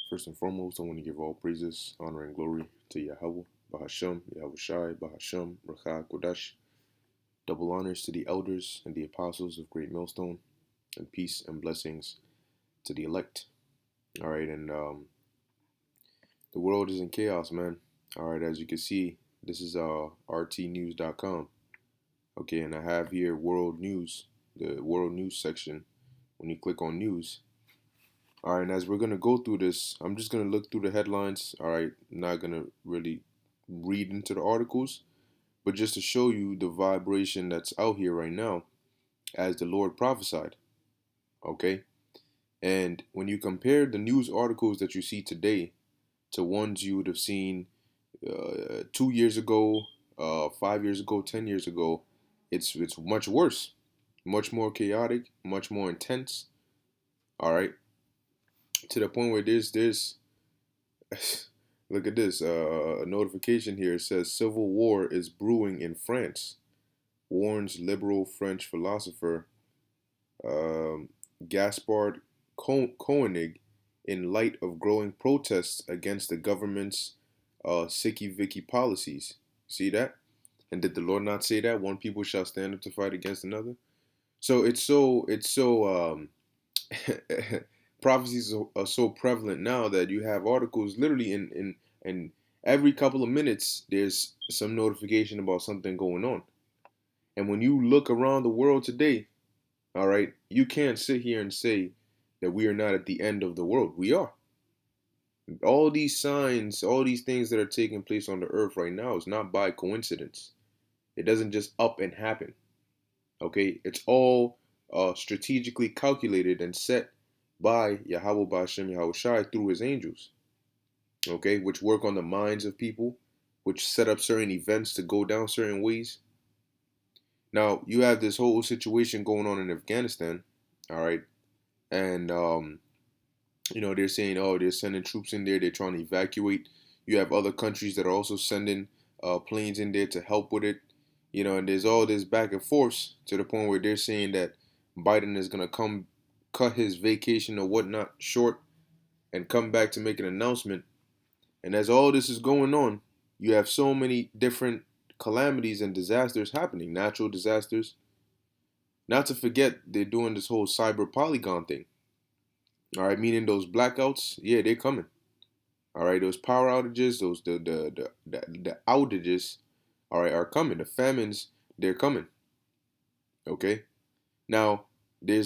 First and foremost, I want to give all praises, honor, and glory to Yahweh, Bahasham, Yahweh Shai, Bahasham, Racha, Kodash. Double honors to the elders and the apostles of Great Millstone, and peace and blessings to the elect. All right, and the world is in chaos, man. All right, as you can see, this is rtnews.com. Okay, and I have here world news, the world news section. When you click on news, all right, and as we're gonna go through this, I'm just gonna look through the headlines. All right, not gonna really read into the articles, but just to show you the vibration that's out here right now, as the Lord prophesied. Okay, and when you compare the news articles that you see today to ones you would have seen 2 years ago, 5 years ago, 10 years ago, it's much worse, much more chaotic, much more intense. All right, to the point where there's look at this. A notification here says civil war is brewing in France, warns liberal French philosopher um, Gaspard Koenig in light of growing protests against the government's sicky vicky policies. See that? And did the Lord not say that one people shall stand up to fight against another? So it's so prophecies are so prevalent now that you have articles literally in every couple of minutes there's some notification about something going on. And when you look around the world today, all right, you can't sit here and say that we are not at the end of the world. We are. All these signs, all these things that are taking place on the earth right now is not by coincidence. It doesn't just up and happen. Okay, it's all strategically calculated and set by Yahweh Bashem Yahweh Shai through his angels. Okay, which work on the minds of people, which set up certain events to go down certain ways. Now you have this whole situation going on in Afghanistan, all right, and they're saying, oh, they're sending troops in there, they're trying to evacuate. You have other countries that are also sending planes in there to help with it, and there's all this back and forth to the point where they're saying that Biden is gonna come cut his vacation or whatnot short and come back to make an announcement. And as all this is going on, you have so many different calamities and disasters happening, natural disasters. Not to forget, they're doing this whole cyber polygon thing. All right, meaning those blackouts, yeah, they're coming. All right, those power outages, those the outages, all right, are coming. The famines, they're coming. Okay. Now, there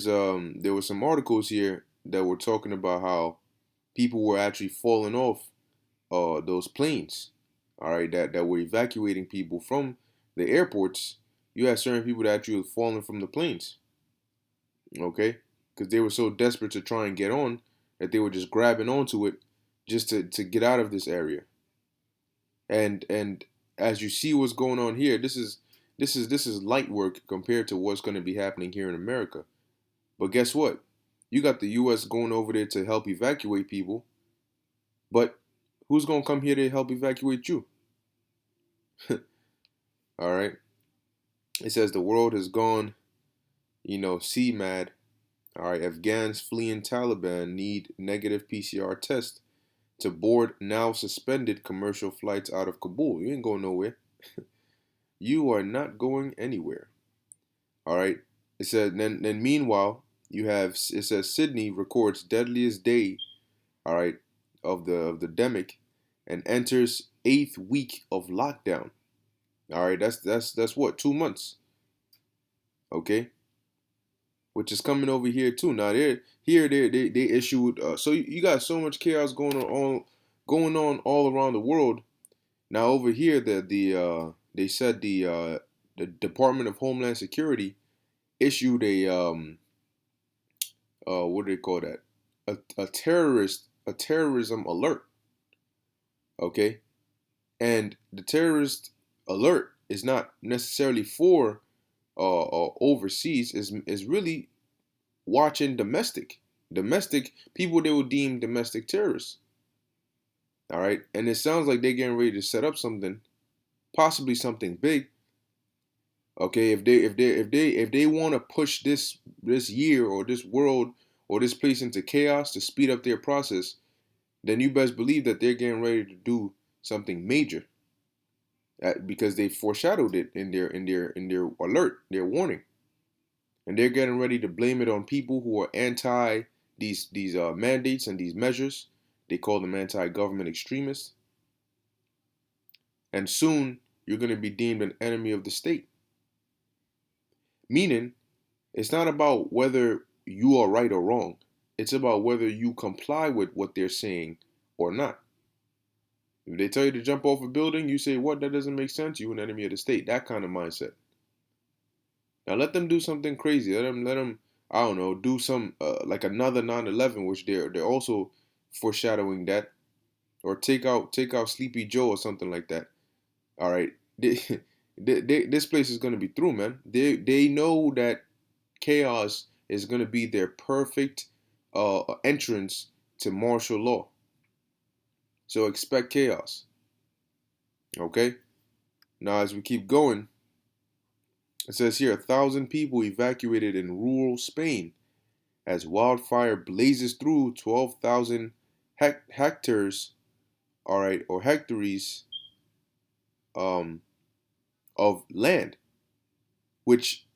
were some articles here that were talking about how people were actually falling off those planes. All right, that were evacuating people from the airports. You had certain people that actually were falling from the planes. Okay, because they were so desperate to try and get on that they were just grabbing onto it just to get out of this area. And as you see what's going on here, this is light work compared to what's going to be happening here in America. But guess what? You got the U.S. going over there to help evacuate people, but who's going to come here to help evacuate you? All right. It says the world has gone, sea mad. All right. Afghans fleeing Taliban need negative PCR test to board now suspended commercial flights out of Kabul. You ain't going nowhere. You are not going anywhere. All right. It said then meanwhile it says Sydney records deadliest day. All right, of the demic, and enters eighth week of lockdown. All right, that's what 2 months. Okay, which is coming over here too. Now they issued. So you got so much chaos going on all around the world. Now over here they said the Department of Homeland Security issued a what do they call that? A terrorism alert. Okay, and the terrorist alert is not necessarily for overseas. Is really watching domestic people they will deem domestic terrorists. All right, and it sounds like they're getting ready to set up something, possibly something big. Okay, if they want to push this year or this world or this place into chaos to speed up their process, then you best believe that they're getting ready to do something major, because they foreshadowed it in their alert, their warning, and they're getting ready to blame it on people who are anti these mandates and these measures. They call them anti-government extremists, and soon you're going to be deemed an enemy of the state. Meaning, it's not about whether you are right or wrong. It's about whether you comply with what they're saying or not. If they tell you to jump off a building, you say, "What? That doesn't make sense. You're an enemy of the state." That kind of mindset. Now let them do something crazy. Let them. I don't know. Do some like another 9/11, which they're also foreshadowing that, or take out Sleepy Joe or something like that. All right, this place is gonna be through, man. They know that chaos is gonna be their perfect entrance to martial law. So expect chaos. Okay. Now as we keep going, it says here 1,000 people evacuated in rural Spain as wildfire blazes through 12,000 hectares, all right, or hectares um, of land, which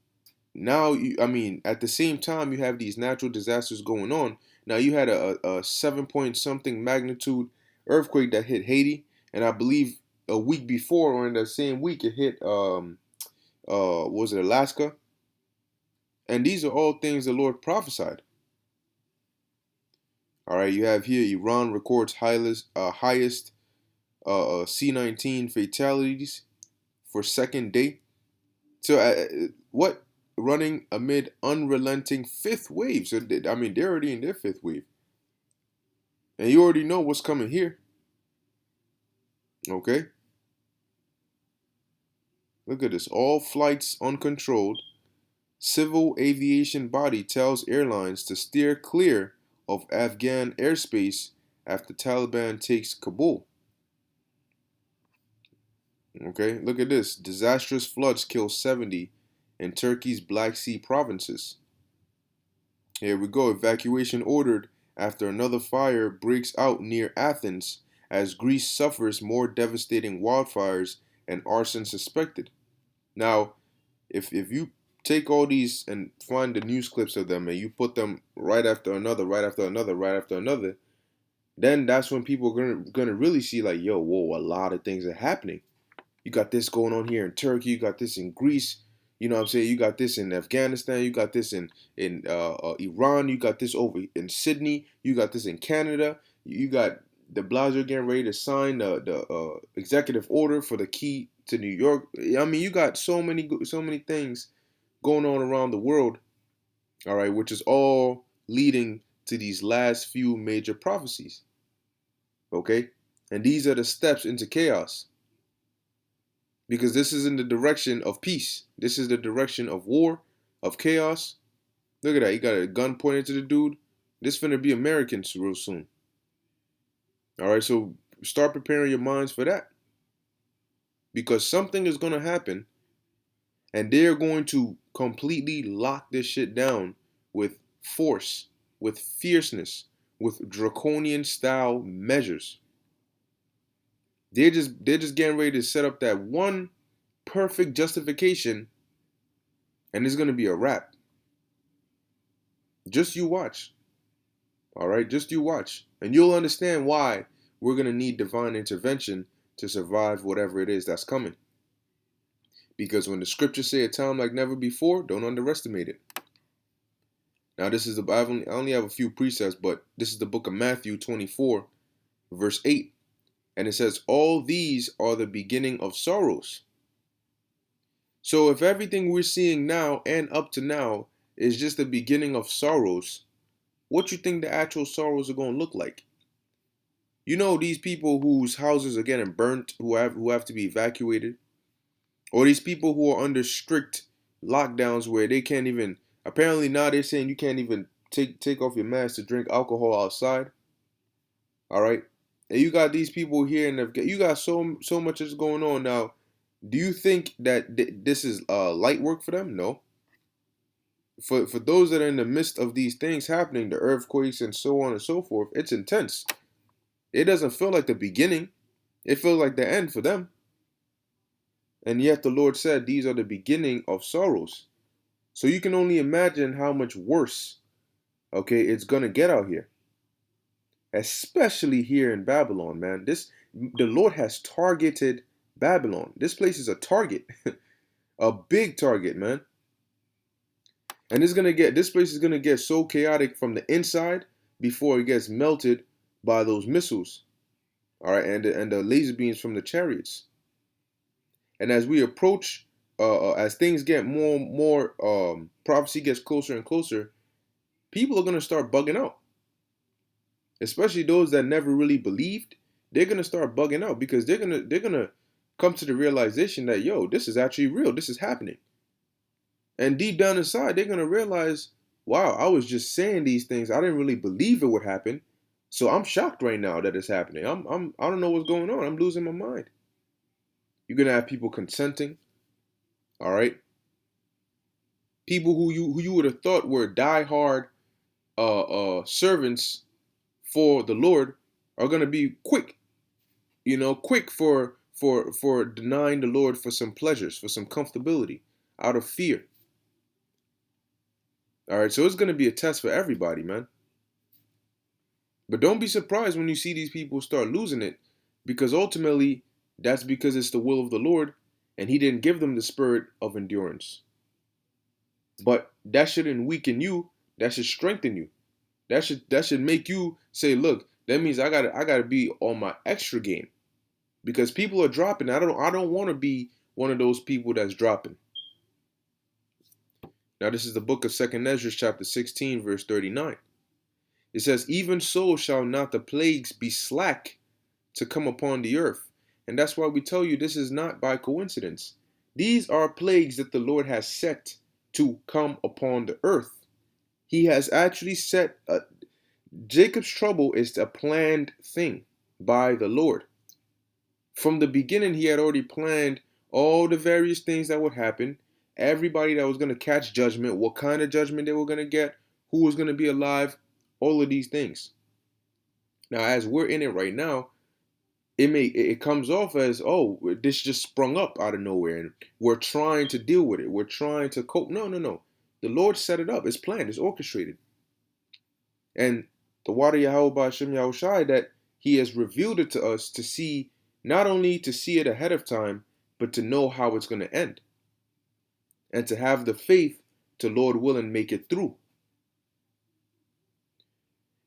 now, I mean, at the same time, you have these natural disasters going on. Now, you had a 7 point something magnitude earthquake that hit Haiti, and I believe a week before, or in the same week, it hit, was it Alaska? And these are all things the Lord prophesied. All right, you have here Iran records highest C-19 fatalities for second day. So what running amid unrelenting fifth wave? So I mean, they're already in their fifth wave, and you already know what's coming here. Okay, look at this. All flights uncontrolled. Civil aviation body tells airlines to steer clear of Afghan airspace after Taliban takes Kabul. Okay, look at this. Disastrous floods kill 70 in Turkey's Black Sea provinces. Here we go. Evacuation ordered after another fire breaks out near Athens as Greece suffers more devastating wildfires and arson suspected. Now, if you take all these and find the news clips of them and you put them right after another, right after another, right after another, then that's when people are gonna really see like, yo, whoa, a lot of things are happening. You got this going on here in Turkey. You got this in Greece. You know what I'm saying? You got this in Afghanistan. You got this in Iran. You got this over in Sydney. You got this in Canada. You got de Blasio getting ready to sign the executive order for the key to New York. I mean, you got so many things going on around the world. All right, which is all leading to these last few major prophecies. Okay, and these are the steps into chaos. Because this is in the direction of peace. This is the direction of war, of chaos. Look at that. You got a gun pointed to the dude. This finna be Americans real soon. All right, so start preparing your minds for that. Because something is going to happen and they're going to completely lock this shit down with force, with fierceness, with draconian style measures. They're just getting ready to set up that one perfect justification and it's going to be a wrap. Just you watch. All right, just you watch. And you'll understand why we're going to need divine intervention to survive whatever it is that's coming. Because when the scriptures say a time like never before, don't underestimate it. Now, this is I only have a few precepts, but this is the book of Matthew 24, verse 8. And it says, all these are the beginning of sorrows. So if everything we're seeing now and up to now is just the beginning of sorrows, what you think the actual sorrows are going to look like? You know, these people whose houses are getting burnt, who have to be evacuated, or these people who are under strict lockdowns where they can't even. Apparently now they're saying you can't even take off your mask to drink alcohol outside. All right, and you got these people here in Afghanistan. You got so much is going on now. Do you think that this is light work for them? No. For those that are in the midst of these things happening, the earthquakes and so on and so forth, it's intense. It doesn't feel like the beginning. It feels like the end for them. And yet the Lord said these are the beginning of sorrows. So you can only imagine how much worse, okay, it's gonna get out here. Especially here in Babylon, man. The Lord has targeted Babylon. This place is a target. A big target, man. And this place is gonna get so chaotic from the inside before it gets melted by those missiles. All right, and the laser beams from the chariots. And as we approach, as things get more, prophecy gets closer and closer, people are gonna start bugging out. Especially those that never really believed, they're gonna start bugging out because they're gonna come to the realization that yo, this is actually real. This is happening. And deep down inside, they're gonna realize, wow, I was just saying these things. I didn't really believe it would happen. So I'm shocked right now that it's happening. I don't know what's going on. I'm losing my mind. You're gonna have people consenting, all right? People who you would have thought were diehard servants for the Lord are gonna be quick, quick for denying the Lord for some pleasures, for some comfortability, out of fear. All right, so it's gonna be a test for everybody, man. But don't be surprised when you see these people start losing it, because ultimately that's because it's the will of the Lord, and He didn't give them the spirit of endurance. But that shouldn't weaken you. That should strengthen you. That should make you say, look, that means I gotta be on my extra game because people are dropping. I don't want to be one of those people that's dropping. Now this is the book of 2nd Ezra, chapter 16, verse 39. It says, "Even so shall not the plagues be slack to come upon the earth." And that's why we tell you this is not by coincidence. These are plagues that the Lord has set to come upon the earth. He has actually set Jacob's trouble is a planned thing by the Lord. From the beginning, He had already planned all the various things that would happen, everybody that was going to catch judgment, what kind of judgment they were going to get, who was going to be alive, all of these things. Now, as we're in it right now, it comes off as, oh, this just sprung up out of nowhere and we're trying to deal with it. We're trying to cope. No, no, no. The Lord set it up. It's planned. It's orchestrated. And the water Yahweh Hashem Yahushai that He has revealed it to us to see, not only to see it ahead of time, but to know how it's going to end. And to have the faith to, Lord willing, make it through.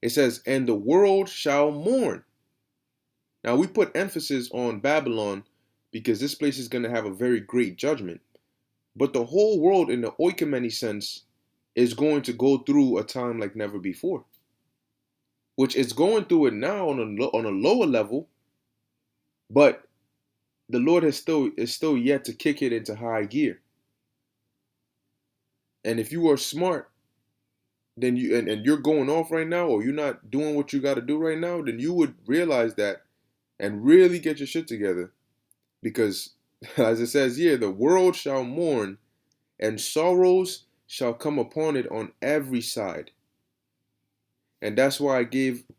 It says, "And the world shall mourn." Now we put emphasis on Babylon because this place is going to have a very great judgment. But the whole world in the oikomany sense is going to go through a time like never before. Which is going through it now on a lower level, but the Lord is still yet to kick it into high gear. And if you are smart, then and you're going off right now, or you're not doing what you got to do right now, then you would realize that and really get your shit together. Because as it says here, the world shall mourn and sorrows shall come upon it on every side. And that's why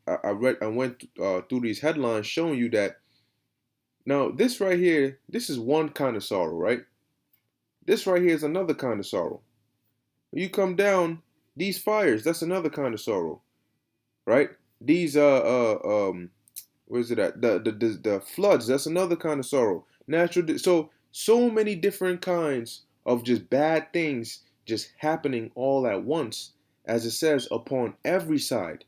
I went through these headlines showing you that now this right here, this is one kind of sorrow, right? This right here is another kind of sorrow. When you come down, these fires, that's another kind of sorrow, right? These where's it at? The floods, that's another kind of sorrow. So many different kinds of just bad things just happening all at once, as it says, upon every side.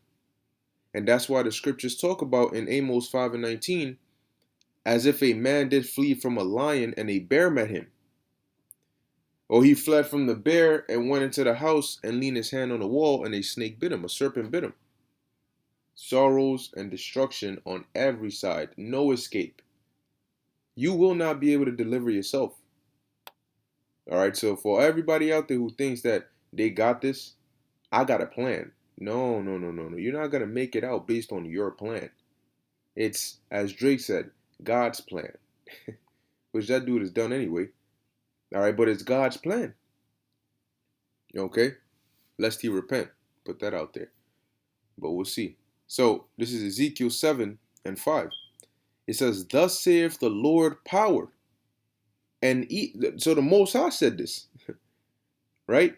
And that's why the scriptures talk about in Amos 5:19, as if a man did flee from a lion and a bear met him. Or he fled from the bear and went into the house and leaned his hand on the wall and a snake bit him, a serpent bit him. Sorrows and destruction on every side, no escape. You will not be able to deliver yourself. All right, so for everybody out there who thinks that they got this, I got a plan. No, no, no, no, no. You're not going to make it out based on your plan. It's, as Drake said, God's plan, which that dude has done anyway. All right, but it's God's plan. Okay? Lest he repent. Put that out there. But we'll see. So this is Ezekiel 7, and 5. It says, "Thus saith the Lord power." So the Most High said this, right?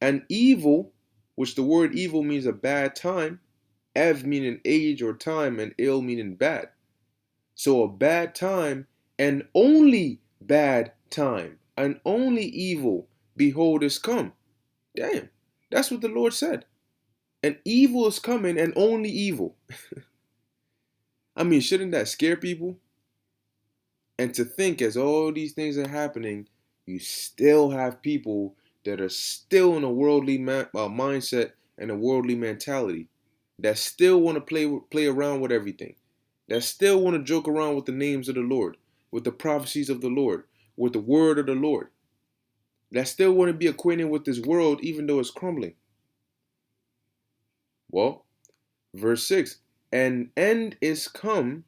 And evil, which the word evil means a bad time, ev meaning age or time, and ill meaning bad. So a bad time, and only bad time, and only evil, behold, is come. Damn, that's what the Lord said. And evil is coming, and only evil. I mean, shouldn't that scare people? And to think as all these things are happening, you still have people that are still in a worldly mindset and a worldly mentality, that still want to play around with everything, that still want to joke around with the names of the Lord, with the prophecies of the Lord, with the word of the Lord, that still want to be acquainted with this world even though it's crumbling. Well, verse 6, "An end is come,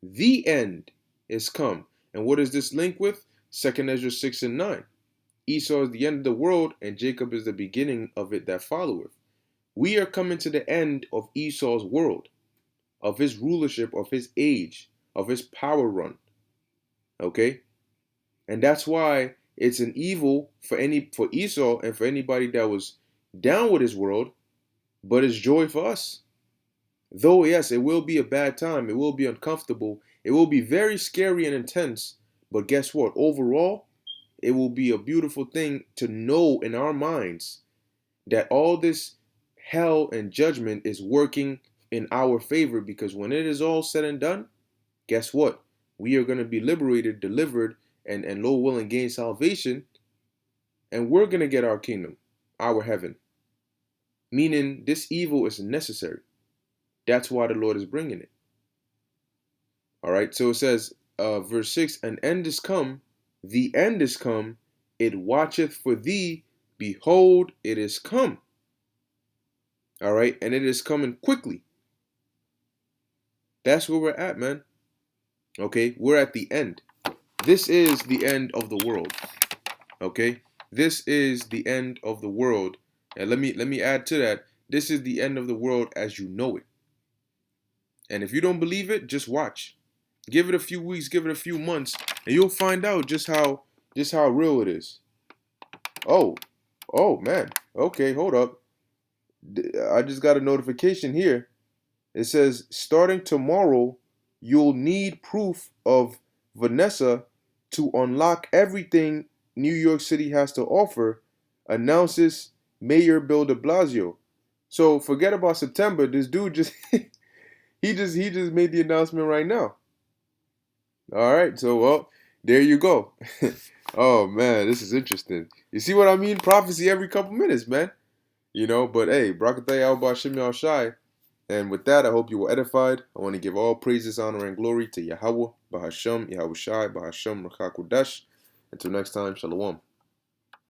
the end is come." And what is this link with? 2 Ezra 6 and 9. Esau is the end of the world, and Jacob is the beginning of it that followeth. We are coming to the end of Esau's world, of his rulership, of his age, of his power run. Okay? And that's why it's an evil for Esau and for anybody that was down with his world, but it's joy for us. Though, yes, it will be a bad time, it will be uncomfortable, it will be very scary and intense, but guess what? Overall, it will be a beautiful thing to know in our minds that all this hell and judgment is working in our favor, because when it is all said and done, guess what? We are going to be liberated, delivered, and Lord willing gain salvation, and we're going to get our kingdom, our heaven. Meaning this evil is necessary. That's why the Lord is bringing it. All right, so it says, verse 6, "An end is come, the end is come, it watcheth for thee, behold, it is come." All right, and it is coming quickly. That's where we're at, man. Okay, we're at the end. This is the end of the world. Okay, this is the end of the world. And let me add to that. This is the end of the world as you know it. And if you don't believe it, just watch. Give it a few weeks, give it a few months, and you'll find out just how real it is. Oh, oh man. Okay, hold up. I just got a notification here. It says, "Starting tomorrow, you'll need proof of Vanessa to unlock everything New York City has to offer," announces Mayor Bill de Blasio. So forget about September. This dude just he just made the announcement right now. All right, so well, there you go. Oh man, this is interesting. You see what I mean? Prophecy every couple minutes, man. But hey, Brakatay Alba Shimmy Shai. And with that, I hope you were edified. I want to give all praises, honor, and glory to Yahweh, Bahasham, Yahweh Shai, Bahasham, Rakakudash. Until next time, Shalom.